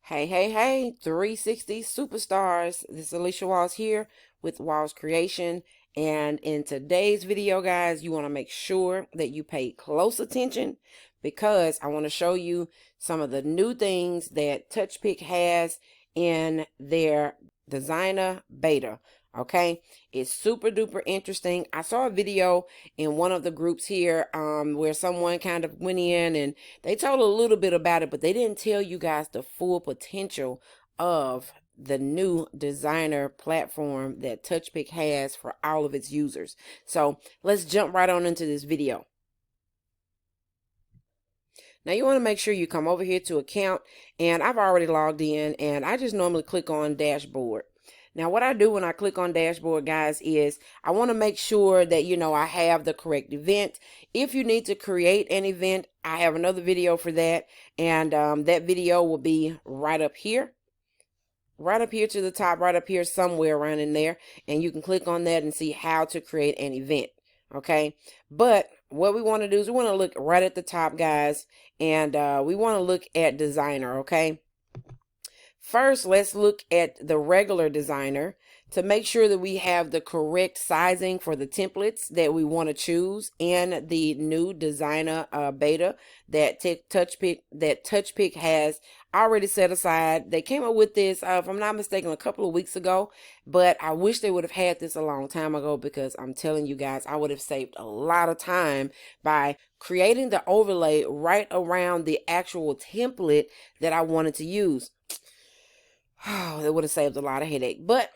Hey, 360 superstars. This is Alicia Walls here with Walls Creation. And in today's video, guys, you want to make sure that you pay close attention because I want to show you some of the new things that TouchPix has in their designer beta. Okay, it's super duper interesting. I saw a video in one of the groups here where someone kind of went in and they told a little bit about it, but they didn't tell you guys the full potential of the new designer platform that TouchPix has for all of its users. So let's jump right on into this video. Now you want to make sure you come over here to account, and I've already logged in, and I just normally click on dashboard. Now what I do when I click on dashboard, guys, is I want to make sure that, I have the correct event. If you need to create an event, I have another video for that, and that video will be right up here. Right up here to the top, right up here somewhere around in there, and you can click on that and see how to create an event. Okay, but what we want to do is we want to look right at the top, guys, and we want to look at designer. Okay, first let's look at the regular designer to make sure that we have the correct sizing for the templates that we want to choose in the new designer beta that TouchPix has already set aside. They came up with this, if I'm not mistaken, a couple of weeks ago, but I wish they would have had this a long time ago, because I'm telling you guys, I would have saved a lot of time by creating the overlay right around the actual template that I wanted to use. Oh, it would have saved a lot of headache. But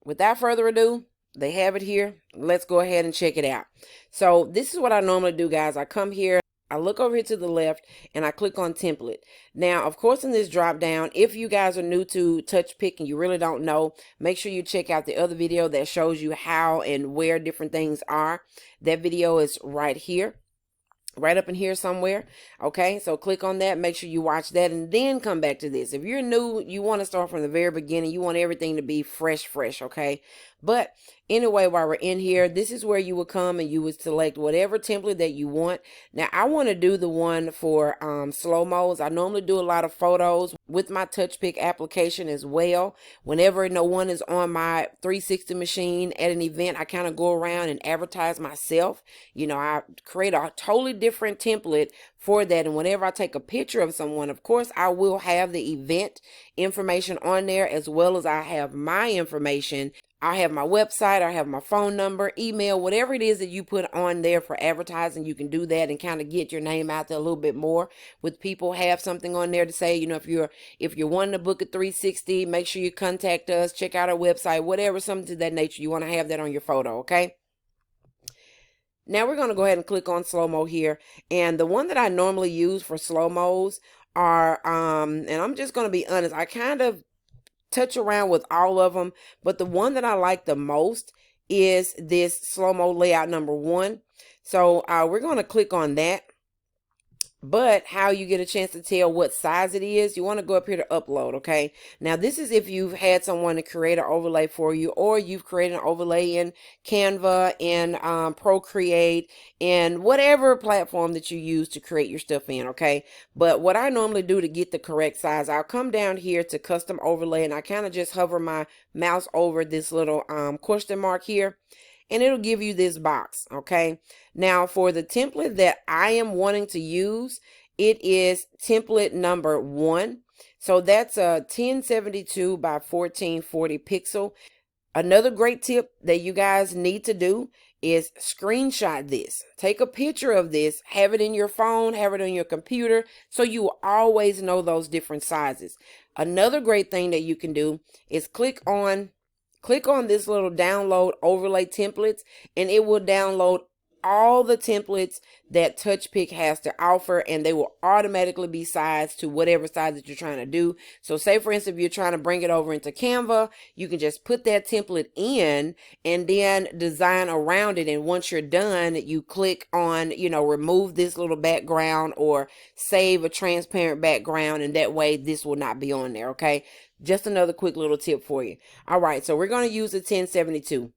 without further ado, they have it here. Let's go ahead and check it out. So this is what I normally do, guys. I come here, I look over here to the left, and I click on template. Now, of course, in this drop down, if you guys are new to TouchPix and you really don't know, make sure you check out the other video that shows you how and where different things are. That video is right here. Right up in here somewhere. Okay, so click on that, make sure you watch that, and then come back to this. If you're new, you want to start from the very beginning. You want everything to be fresh, okay? But anyway, while we're in here, this is where you would come and you would select whatever template that you want. Now, I want to do the one for slow-mos. I normally do a lot of photos with my TouchPix application as well. Whenever no one is on my 360 machine at an event, I kind of go around and advertise myself. I create a totally different template for that, and whenever I take a picture of someone, of course, I will have the event information on there, as well as I have my information. I have my website, I have my phone number, email, whatever it is that you put on there for advertising. You can do that and kind of get your name out there a little bit more with people. Have something on there to say, if you're wanting to book a 360, make sure you contact us, check out our website, whatever, something to that nature. You want to have that on your photo, okay? Now we're going to go ahead and click on slow-mo here. And the one that I normally use for slow-mos are, and I'm just going to be honest, I kind of touch around with all of them, but the one that I like the most is this slow-mo layout number 1. So we're going to click on that. But how you get a chance to tell what size it is, you want to go up here to upload. Okay, now this is if you've had someone to create an overlay for you, or you've created an overlay in Canva, in Procreate, in whatever platform that you use to create your stuff in. Okay, but what I normally do to get the correct size, I'll come down here to custom overlay, and I kind of just hover my mouse over this little question mark here, and it'll give you this box. Okay, now for the template that I am wanting to use, it is template number 1. So that's a 1072 by 1440 pixel. Another great tip that you guys need to do is screenshot this. Take a picture of this, have it in your phone, have it on your computer, so you will always know those different sizes. Another great thing that you can do is click on this little download overlay templates, and it will download all the templates that TouchPix has to offer, and they will automatically be sized to whatever size that you're trying to do. So say, for instance, if you're trying to bring it over into Canva, you can just put that template in and then design around it. And once you're done, you click on, remove this little background or save a transparent background, and that way this will not be on there. Okay, just another quick little tip for you. All right, so we're going to use the 1072.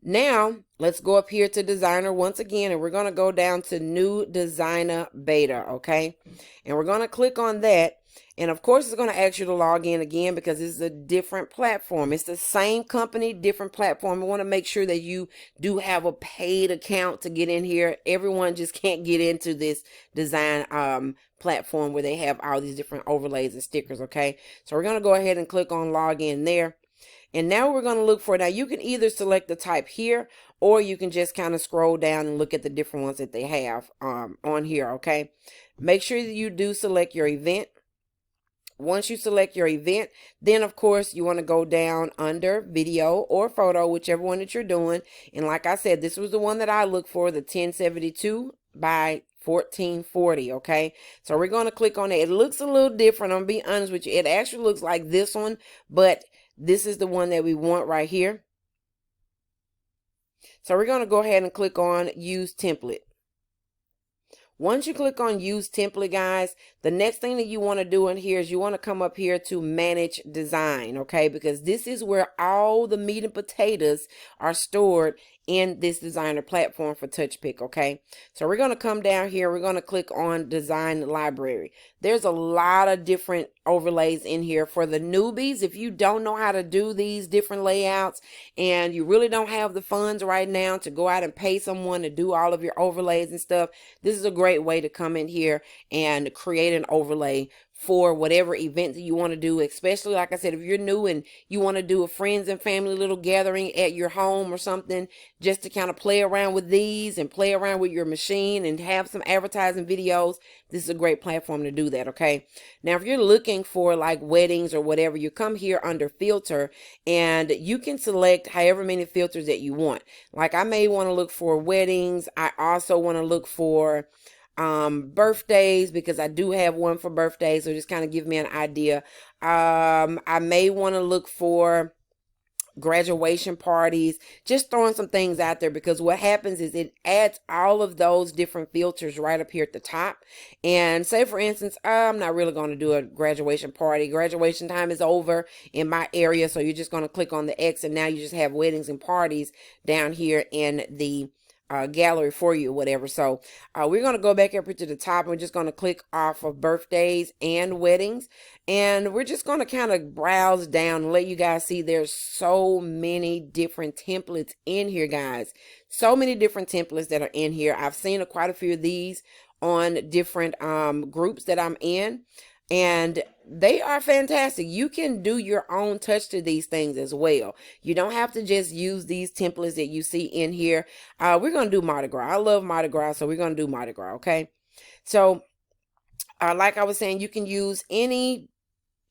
Now, let's go up here to designer once again, and we're going to go down to new designer beta, okay? And we're going to click on that, And of course, it's going to ask you to log in again because this is a different platform. It's the same company, different platform. We want to make sure that you do have a paid account to get in here. Everyone just can't get into this design platform where they have all these different overlays and stickers, okay? So we're going to go ahead and click on log in there. And now we're going to look for, now you can either select the type here, or you can just kind of scroll down and look at the different ones that they have on here, okay? Make sure that you do select your event. Once you select your event, then of course you want to go down under video or photo, whichever one that you're doing. And like I said, this was the one that I looked for, the 1072 by 1440, okay? So we're going to click on it. It looks a little different. I'm going to be honest with you. It actually looks like this one, but this is the one that we want right here. So we're going to go ahead and click on use template. Once you click on use template, guys, the next thing that you want to do in here is you want to come up here to manage design, okay? Because this is where all the meat and potatoes are stored in this designer platform for TouchPix, okay? So we're going to come down here. We're going to click on design library. There's a lot of different overlays in here for the newbies. If you don't know how to do these different layouts and you really don't have the funds right now to go out and pay someone to do all of your overlays and stuff, this is a great way to come in here and create an overlay for whatever event that you want to do, especially like I said, if you're new and you want to do a friends and family little gathering at your home or something, just to kind of play around with these and play around with your machine and have some advertising videos, this is a great platform to do that, okay? Now, if you're looking for like weddings or whatever, you come here under filter and you can select however many filters that you want. Like I may want to look for weddings. I also want to look for birthdays, because I do have one for birthdays, so just kind of give me an idea. I may want to look for graduation parties, just throwing some things out there, because what happens is it adds all of those different filters right up here at the top. And say for instance, I'm not really going to do a graduation party. Graduation time is over in my area, so you're just going to click on the X and now you just have weddings and parties down here in the gallery for you, whatever. So we're going to go back up here to the top, and we're just going to click off of birthdays and weddings, and we're just going to kind of browse down and let you guys see there's so many different templates in here, guys. So many different templates that are in here. I've seen quite a few of these on different groups that I'm in, and they are fantastic. You can do your own touch to these things as well. You don't have to just use these templates that you see in here. We're going to do Mardi Gras. I love Mardi Gras, so we're going to do Mardi Gras, okay? So, like I was saying, you can use any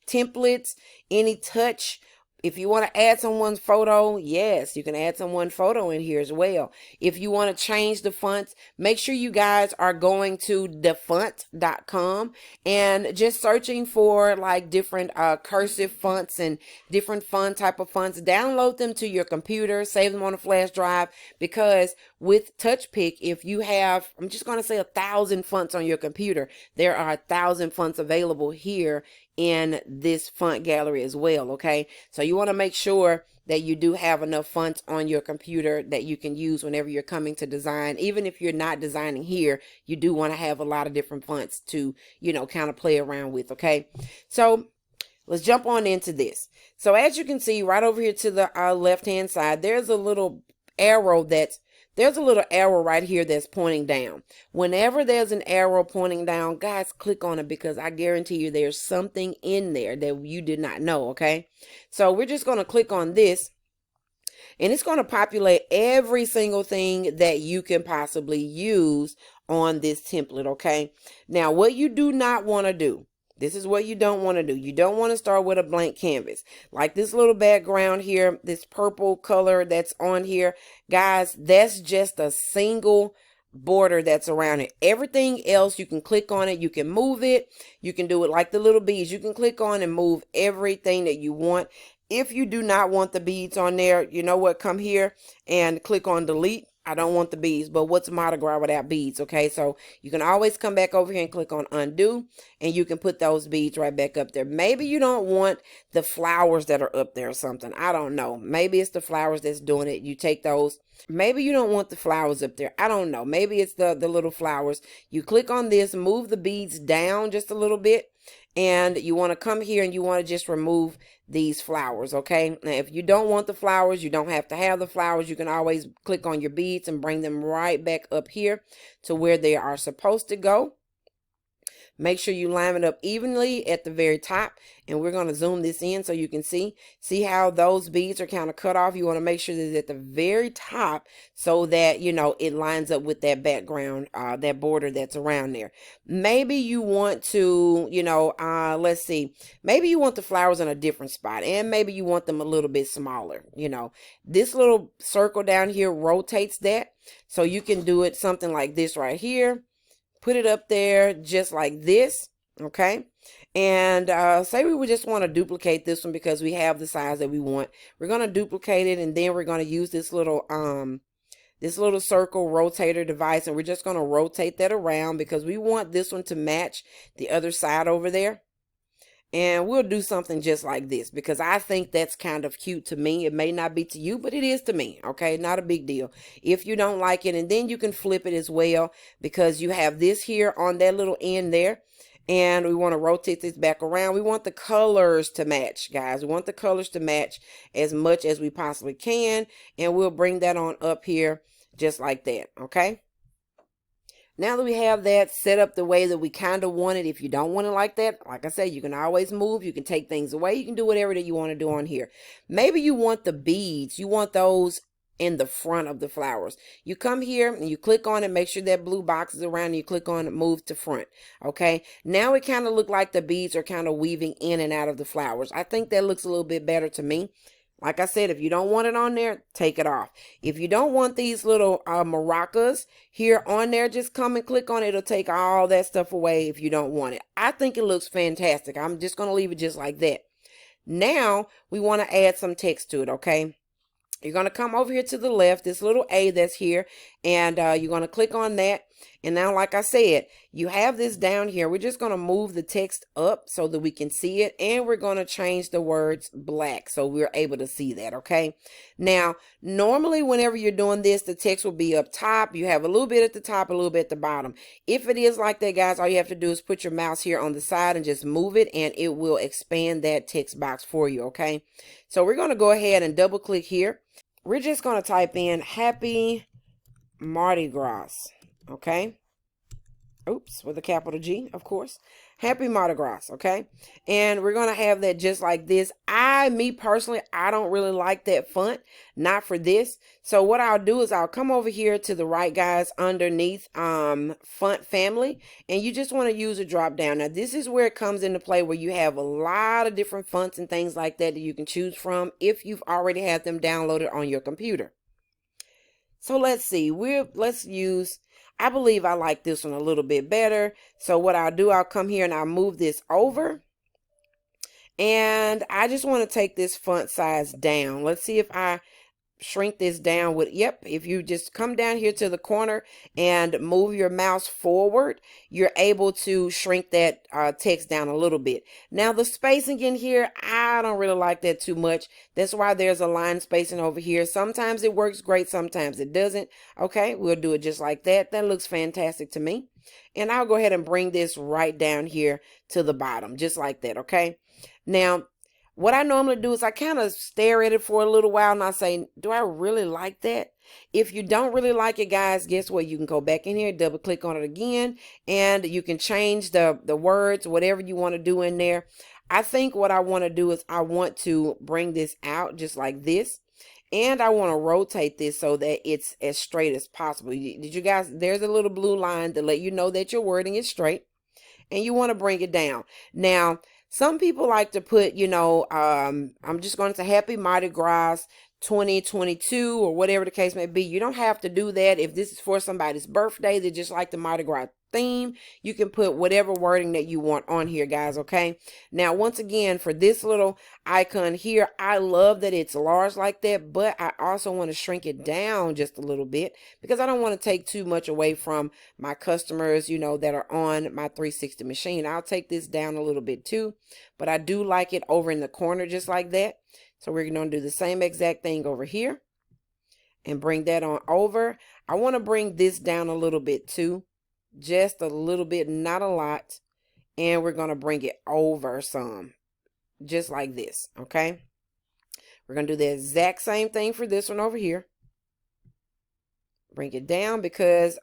templates, any touch. If you want to add someone's photo, yes, you can add someone's photo in here as well. If you want to change the fonts, make sure you guys are going to thefont.com and just searching for like different cursive fonts and different font type of fonts. Download them to your computer, save them on a flash drive, because with TouchPix, if you have, I'm just going to say 1,000 fonts on your computer, there are 1,000 fonts available here in this font gallery as well, okay? So you want to make sure that you do have enough fonts on your computer that you can use whenever you're coming to design. Even if you're not designing here, you do want to have a lot of different fonts to, you know, kind of play around with, okay? So let's jump on into this. So as you can see right over here to the left hand side, there's a little arrow right here that's pointing down. Whenever there's an arrow pointing down, guys, click on it, because I guarantee you there's something in there that you did not know, okay? So we're just going to click on this, and it's going to populate every single thing that you can possibly use on this template, okay? Now, what you do not want to do, this is what you don't want to do. You don't want to start with a blank canvas. Like this little background here, this purple color that's on here, guys, that's just a single border that's around it. Everything else, you can click on it, you can move it, you can do it like the little beads. You can click on and move everything that you want. If you do not want the beads on there, you know what, come here and click on delete. I don't want the beads, but what's Mardi Gras without beads, okay? So you can always come back over here and click on undo, and you can put those beads right back up there. Maybe you don't want the flowers that are up there or something. I don't know. Maybe it's the flowers that's doing it. You take those. Maybe you don't want the flowers up there. I don't know. Maybe it's the little flowers. You click on this, move the beads down just a little bit, and you want to come here and you want to just remove these flowers. Okay, now if you don't want the flowers, you don't have to have the flowers. You can always click on your beads and bring them right back up here to where they are supposed to go. Make sure you line it up evenly at the very top, and we're going to zoom this in so you can see how those beads are kind of cut off. You want to make sure that it's at the very top so that, you know, it lines up with that background, that border that's around there. Maybe you want to, you know, let's see, maybe you want the flowers in a different spot, and maybe you want them a little bit smaller. You know, this little circle down here rotates that, so you can do it something like this right here. Put it up there just like this, okay? And say we would just want to duplicate this one because we have the size that we want. We're going to duplicate it, and then we're going to use this little circle rotator device, and we're just going to rotate that around because we want this one to match the other side over there. And we'll do something just like this because I think that's kind of cute to me. It may not be to you, but it is to me. Okay, not a big deal if you don't like it. And then you can flip it as well because you have this here on that little end there. And we want to rotate this back around. We want the colors to match, guys. We want the colors to match as much as we possibly can. And we'll bring that on up here just like that. Okay. Now that we have that set up the way that we kind of want it, if you don't want it like that, like I said, you can always move. You can take things away. You can do whatever that you want to do on here. Maybe you want the beads. You want those in the front of the flowers. You come here and you click on it. Make sure that blue box is around. And you click on it, move to front. Okay. Now it kind of look like the beads are kind of weaving in and out of the flowers. I think that looks a little bit better to me. Like I said, if you don't want it on there, take it off. If you don't want these little maracas here on there, just come and click on it. It'll take all that stuff away if you don't want it. I think it looks fantastic. I'm just going to leave it just like that. Now, we want to add some text to it, okay? You're going to come over here to the left, this little A that's here, and you're going to click on that. And now, like I said, you have this down here. We're just going to move the text up so that we can see it. And we're going to change the words black so we're able to see that, okay? Now, normally whenever you're doing this, the text will be up top. You have a little bit at the top, a little bit at the bottom. If it is like that, guys, all you have to do is put your mouse here on the side and just move it, and it will expand that text box for you, okay? So we're going to go ahead and double click here. We're just going to type in Happy Mardi Gras, okay? Oops, with a capital G, of course. Happy Mardi Gras, okay? And we're going to have that just like this. Me personally, I don't really like that font, not for this. So what I'll do is I'll come over here to the right, guys, underneath font family, and you just want to use a drop down. Now, this is where it comes into play, where you have a lot of different fonts and things like that you can choose from if you've already had them downloaded on your computer. So let's see, let's use, I believe I like this one a little bit better. So what I'll do, I'll come here and I'll move this over. And I just want to take this font size down. Let's see if I shrink this down with, yep, if you just come down here to the corner and move your mouse forward, you're able to shrink that text down a little bit. Now the spacing in here, I don't really like that too much. That's why there's a line spacing over here. Sometimes it works great, sometimes it doesn't. Okay, we'll do it just like that. That looks fantastic to me. And I'll go ahead and bring this right down here to the bottom, just like that, okay? Now, what I normally do is I kind of stare at it for a little while and I say, do I really like that? If you don't really like it, guys, guess what? You can go back in here, double click on it again, and you can change the words, whatever you want to do in there. I think what I want to do is I want to bring this out just like this. And I want to rotate this so that it's as straight as possible. Did you guys, there's a little blue line to let you know that your wording is straight. And you want to bring it down. Now, some people like to put, you know, I'm just going to say Happy Mardi Gras 2022 or whatever the case may be. You don't have to do that. If this is for somebody's birthday, they just like the Mardi Gras theme, you can put whatever wording that you want on here, guys, okay? Now, once again, for this little icon here, I love that it's large like that, but I also want to shrink it down just a little bit because I don't want to take too much away from my customers, you know, that are on my 360 machine. I'll take this down a little bit too, but I do like it over in the corner just like that. So we're going to do the same exact thing over here and bring that on over. I want to bring this down a little bit too. Just a little bit, not a lot. and we're going to bring it over some, just like this, okay? We're going to do the exact same thing for this one over here. Bring it down, because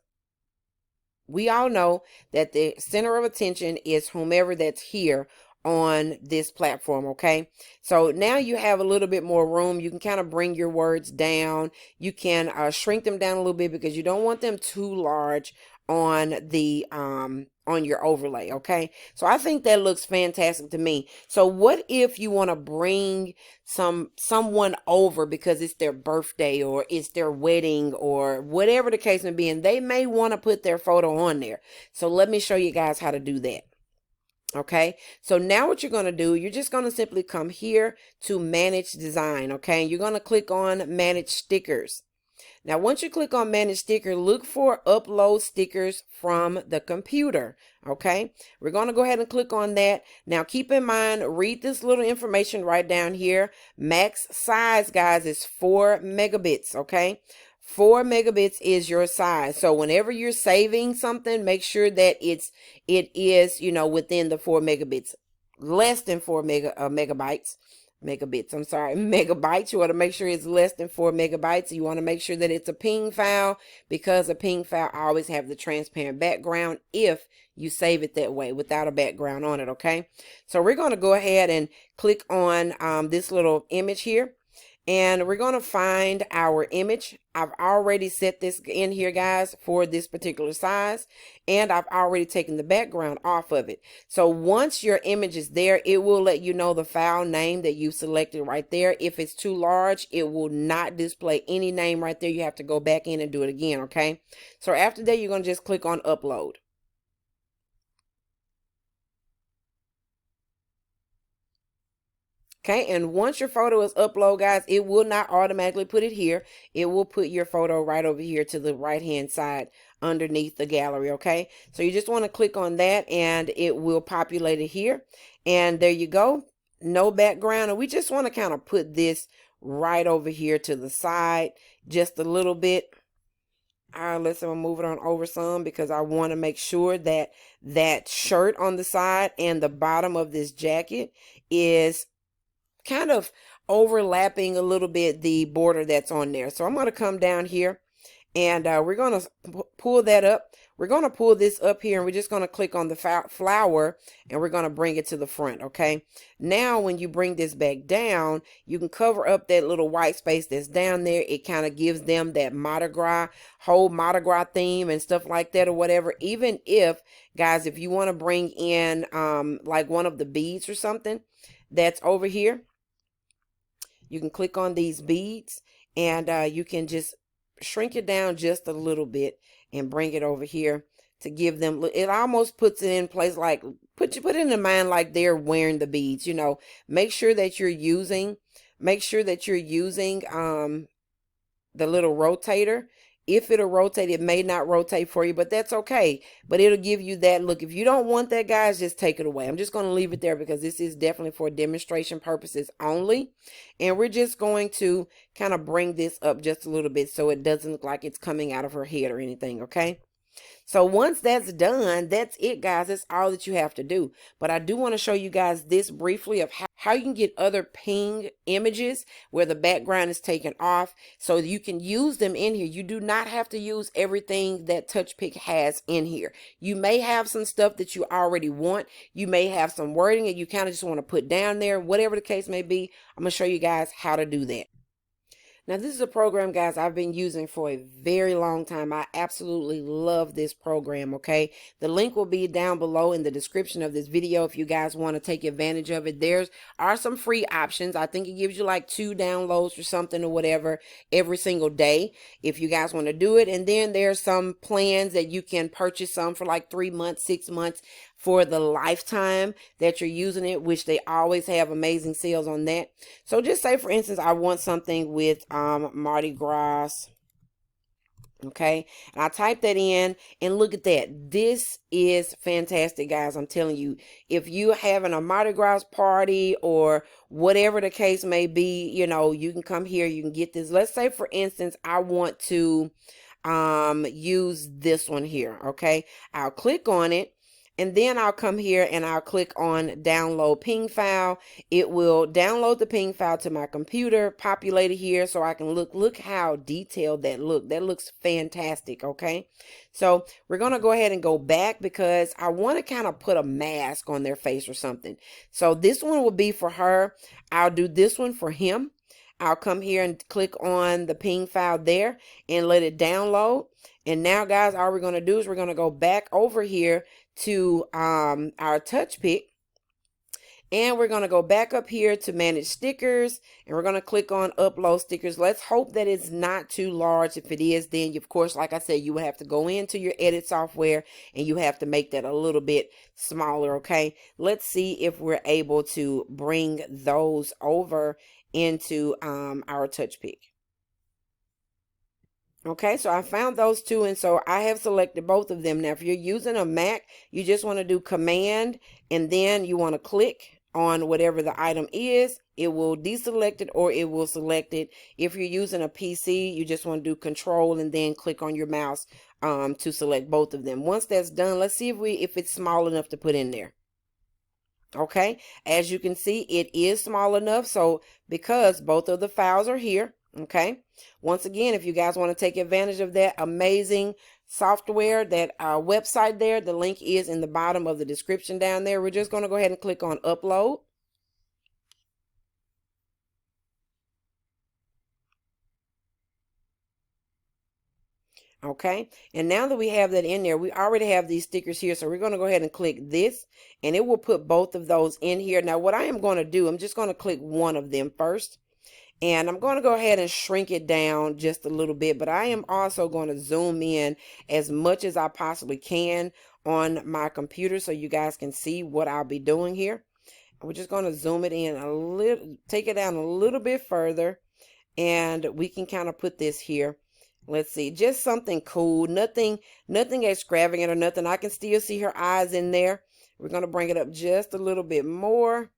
we all know that the center of attention is whomever that's here on this platform, okay? So now you have a little bit more room. You can kind of bring your words down. You can shrink them down a little bit, because you don't want them too large on the on your overlay, okay? So I think that looks fantastic to me. So what if you want to bring someone over because it's their birthday or it's their wedding or whatever the case may be, and they may want to put their photo on there. So let me show you guys how to do that. Okay, so now what you're going to do, you're just going to simply come here to manage design. Okay, you're going to click on manage stickers. Now, once you click on manage sticker, look for upload stickers from the computer. Okay, we're going to go ahead and click on that. Now, keep in mind, read this little information right down here. Max size, guys, is 4 megabits. Okay, 4 megabits is your size. So whenever you're saving something, make sure that it is, you know, within the 4 megabits. Less than 4 megabits. I'm sorry, megabytes. You want to make sure it's less than 4 megabytes. You want to make sure that it's a PNG file, because a PNG file always have the transparent background if you save it that way without a background on it. Okay, so we're going to go ahead and click on this little image here, and we're going to find our image. I've already set this in here, guys, for this particular size, and I've already taken the background off of it. So once your image is there, it will let you know the file name that you selected right there. If it's too large, it will not display any name right there. You have to go back in and do it again, okay? So after that, you're going to just click on upload. Okay, and once your photo is uploaded, guys, it will not automatically put it here. It will put your photo right over here to the right-hand side underneath the gallery, okay? So you just want to click on that, and it will populate it here. And there you go, no background. And we just want to kind of put this right over here to the side just a little bit. Let's move it on over some, because I want to make sure that that shirt on the side and the bottom of this jacket is kind of overlapping a little bit the border that's on there. So I'm going to come down here, and we're going to pull that up. We're going to pull this up here, and we're just going to click on the flower, and we're going to bring it to the front. Okay, now when you bring this back down, you can cover up that little white space that's down there. It kind of gives them that whole Mardi Gras theme and stuff like that, or whatever. Even if, guys, if you want to bring in like one of the beads or something that's over here, you can click on these beads, and you can just shrink it down just a little bit and bring it over here to give them, it almost puts it in place, like put it in mind like they're wearing the beads. You know, make sure that you're using the little rotator. If it'll rotate, it may not rotate for you, but that's okay. But it'll give you that look. If you don't want that, guys, just take it away. I'm just going to leave it there, because this is definitely for demonstration purposes only. And we're just going to kind of bring this up just a little bit so it doesn't look like it's coming out of her head or anything, okay? So once that's done, that's it, guys. That's all that you have to do. But I do want to show you guys this briefly of how you can get other PNG images where the background is taken off, so you can use them in here. You do not have to use everything that TouchPix has in here. You may have some stuff that you already want. You may have some wording that you kind of just want to put down there. Whatever the case may be, I'm going to show you guys how to do that. Now, this is a program, guys, I've been using for a very long time. I absolutely love this program, okay? The link will be down below in the description of this video if you guys want to take advantage of it. There are some free options. I think it gives you like 2 downloads or something or whatever every single day if you guys want to do it. And then there's some plans that you can purchase some for like 3 months, 6 months for the lifetime that you're using it, which they always have amazing sales on that. So just say, for instance, I want something with Mardi Gras. Okay, and I type that in, and look at that. This is fantastic, guys. I'm telling you, if you're having a Mardi Gras party or whatever the case may be, you know, you can come here, you can get this. Let's say, for instance, I want to use this one here. Okay, I'll click on it, And then I'll come here and I'll click on download ping file. It will download the ping file to my computer, populate it here so I can look how detailed that looks fantastic. Okay, so we're going to go ahead and go back because I want to kind of put a mask on their face or something. So this one will be for her. I'll do this one for him. I'll come here and click on the ping file there and let it download. And now, guys, all we're going to do is we're going to go back over here to our TouchPix. And we're going to go back up here to manage stickers, and we're going to click on upload stickers. Let's hope that it's not too large. If it is, then of course, like I said, you will have to go into your edit software and you have to make that a little bit smaller. Okay, let's see if we're able to bring those over into our TouchPix. Okay, so I found those two, and so I have selected both of them. Now, if you're using a Mac, you just want to do Command, and then you want to click on whatever the item is. It will deselect it or it will select it. If you're using a PC, you just want to do Control and then click on your mouse to select both of them. Once that's done, let's see if it's small enough to put in there. Okay, as you can see, it is small enough. So because both of the files are here. Okay, once again, if you guys want to take advantage of that amazing software, that website there, the link is in the bottom of the description down there. We're just going to go ahead and click on upload. Okay, and now that we have that in there, we already have these stickers here, so we're going to go ahead and click this, and it will put both of those in here. Now what I am going to do, I'm just going to click one of them first. And I'm going to go ahead and shrink it down just a little bit, but I am also going to zoom in as much as I possibly can on my computer so you guys can see what I'll be doing here. We're just going to zoom it in a little, take it down a little bit further, and we can kind of put this here. Let's see, just something cool, nothing extravagant or nothing. I can still see her eyes in there. We're going to bring it up just a little bit more.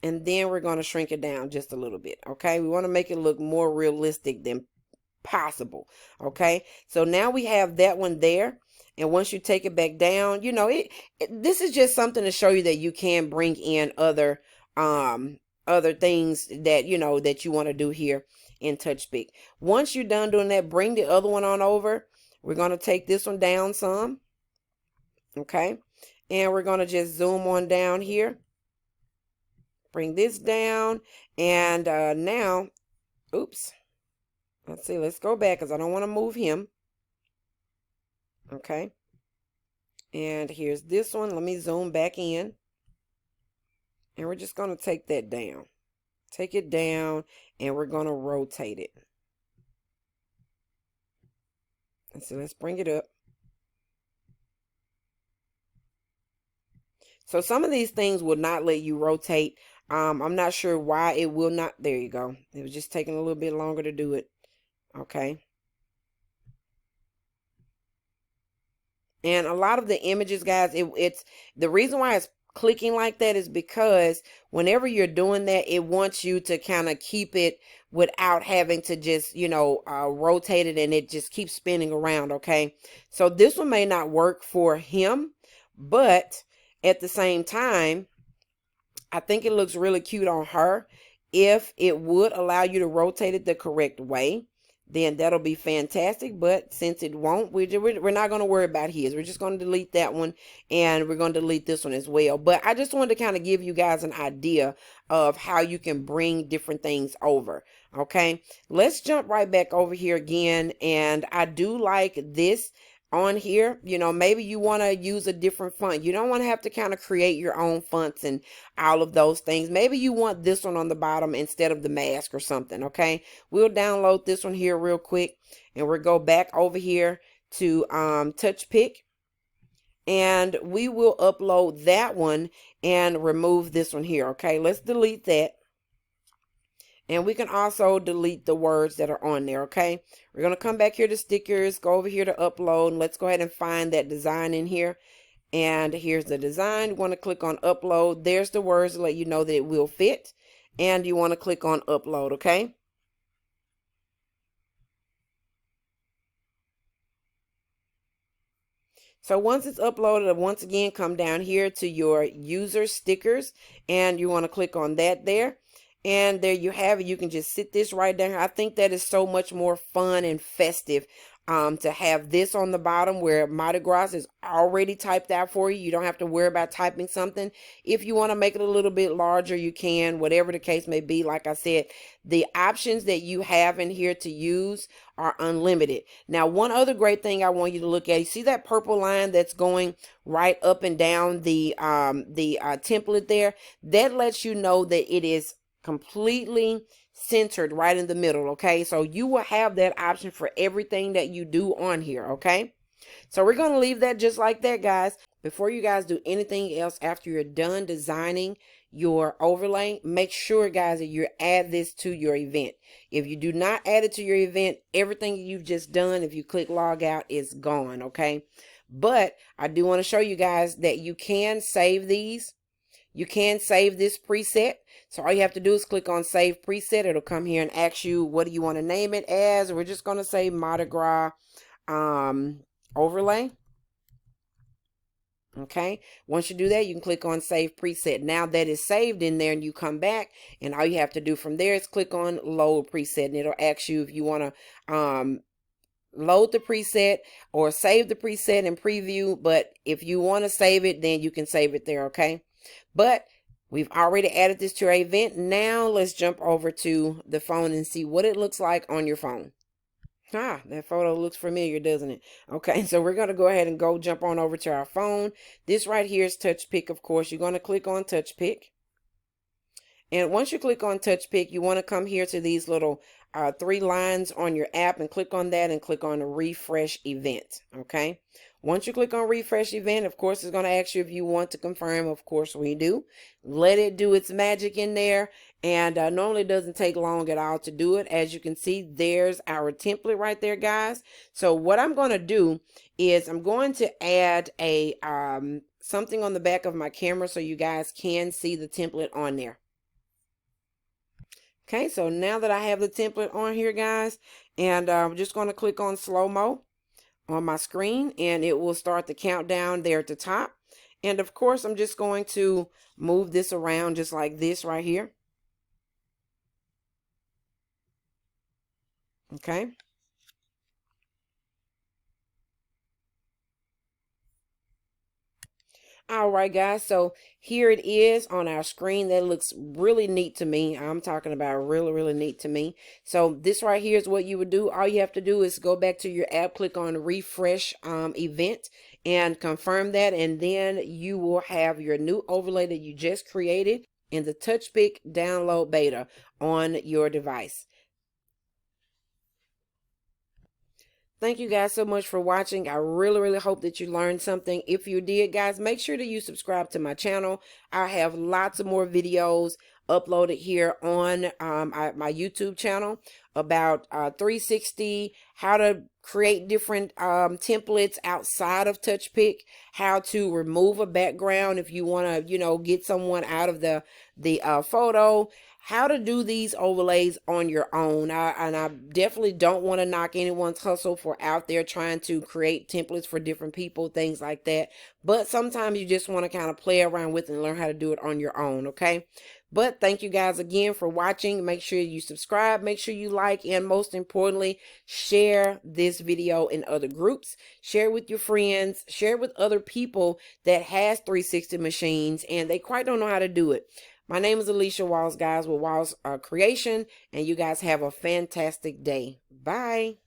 And then we're going to shrink it down just a little bit. Okay, we want to make it look more realistic than possible. Okay, so now we have that one there. And once you take it back down, you know, this is just something to show you that you can bring in other things that that you want to do here in TouchPix. Once you're done doing that, bring the other one on over. We're going to take this one down some. Okay, and we're going to just zoom on down here. Bring this down, and now, oops, let's see, let's go back because I don't want to move him. Okay, and here's this one. Let me zoom back in, and we're just going to take that down. Take it down, and we're going to rotate it. And so let's bring it up. So some of these things will not let you rotate. I'm not sure why it will not. There you go. It was just taking a little bit longer to do it. Okay. And a lot of the images, guys, it's the reason why it's clicking like that is because whenever you're doing that, it wants you to kind of keep it without having to just, rotate it, and it just keeps spinning around. Okay. So this one may not work for him, but at the same time, I think it looks really cute on her. If it would allow you to rotate it the correct way, then that'll be fantastic. But since it won't, we're not going to worry about his. We're just going to delete that one, and we're going to delete this one as well. But I just wanted to kind of give you guys an idea of how you can bring different things over. Okay, let's jump right back over here again. And I do like this on here. Maybe you want to use a different font. You don't want to have to kind of create your own fonts and all of those things. Maybe you want this one on the bottom instead of the mask or something. Okay, we'll download this one here real quick, and we'll go back over here to TouchPix, and we will upload that one and remove this one here. Okay, let's delete that. And we can also delete the words that are on there. Okay, we're going to come back here to stickers, go over here to upload, and let's go ahead and find that design in here. And here's the design. You want to click on upload. There's the words to let you know that it will fit. And you want to click on upload. Okay, So once it's uploaded, once again, come down here to your user stickers, and you want to click on that there. And there you have it. You can just sit this right down here. I think that is so much more fun and festive to have this on the bottom where Mardi Gras is already typed out for you. You don't have to worry about typing something. If you want to make it a little bit larger, you can, whatever the case may be. Like I said, the options that you have in here to use are unlimited. Now, one other great thing I want you to look at, you see that purple line that's going right up and down the template there? That lets you know that it is completely centered right in the middle. Okay, so you will have that option for everything that you do on here. Okay, so we're going to leave that just like that, guys. Before you guys do anything else, after you're done designing your overlay, make sure, guys, that you add this to your event. If you do not add it to your event, everything you've just done, if you click log out, is gone. Okay, but I do want to show you guys that you can save these. You can save this preset. So all you have to do is click on save preset. It'll come here and ask you, what do you want to name it as? We're just going to say Mardi Gras overlay. Okay, once you do that, you can click on save preset. Now that is saved in there, and you come back, and all you have to do from there is click on load preset, and it'll ask you if you want to load the preset or save the preset in preview. But if you want to save it, then you can save it there. Okay, but we've already added this to our event. Now let's jump over to the phone and see what it looks like on your phone. Ah, that photo looks familiar, doesn't it? Okay, so we're going to go ahead and jump on over to our phone. This right here is TouchPix, of course. You're going to click on TouchPix. And once you click on TouchPix, you want to come here to these little 3 lines on your app and click on that and click on the refresh event. Okay. Once you click on refresh event, of course, it's going to ask you if you want to confirm. Of course, we do. Let it do its magic in there. And normally it doesn't take long at all to do it. As you can see, there's our template right there, guys. So what I'm going to do is I'm going to add a something on the back of my camera so you guys can see the template on there. Okay, so now that I have the template on here, guys, and I'm just going to click on slow-mo on my screen, and it will start the countdown there at the top. And of course, I'm just going to move this around just like this right here. Okay. All right, guys, so here it is on our screen. That looks really neat to me. I'm talking about really neat to me. So this right here is what you would do. All you have to do is go back to your app, click on refresh event, and confirm that, and then you will have your new overlay that you just created in the TouchPix download beta on your device. Thank you guys so much for watching. I really hope that you learned something. If you did, guys, make sure that you subscribe to my channel. I have lots of more videos uploaded here on my YouTube channel about 360, how to create different templates outside of TouchPix, how to remove a background if you want to, get someone out of the photo, how to do these overlays on your own. And I definitely don't want to knock anyone's hustle for out there trying to create templates for different people, things like that. But sometimes you just want to kind of play around with and learn how to do it on your own, okay? But thank you guys again for watching. Make sure you subscribe, make sure you like, and most importantly, share this video in other groups. Share it with your friends, share it with other people that has 360 machines and they quite don't know how to do it. My name is Alicia Walls, guys, with Walls Creation, and you guys have a fantastic day. Bye.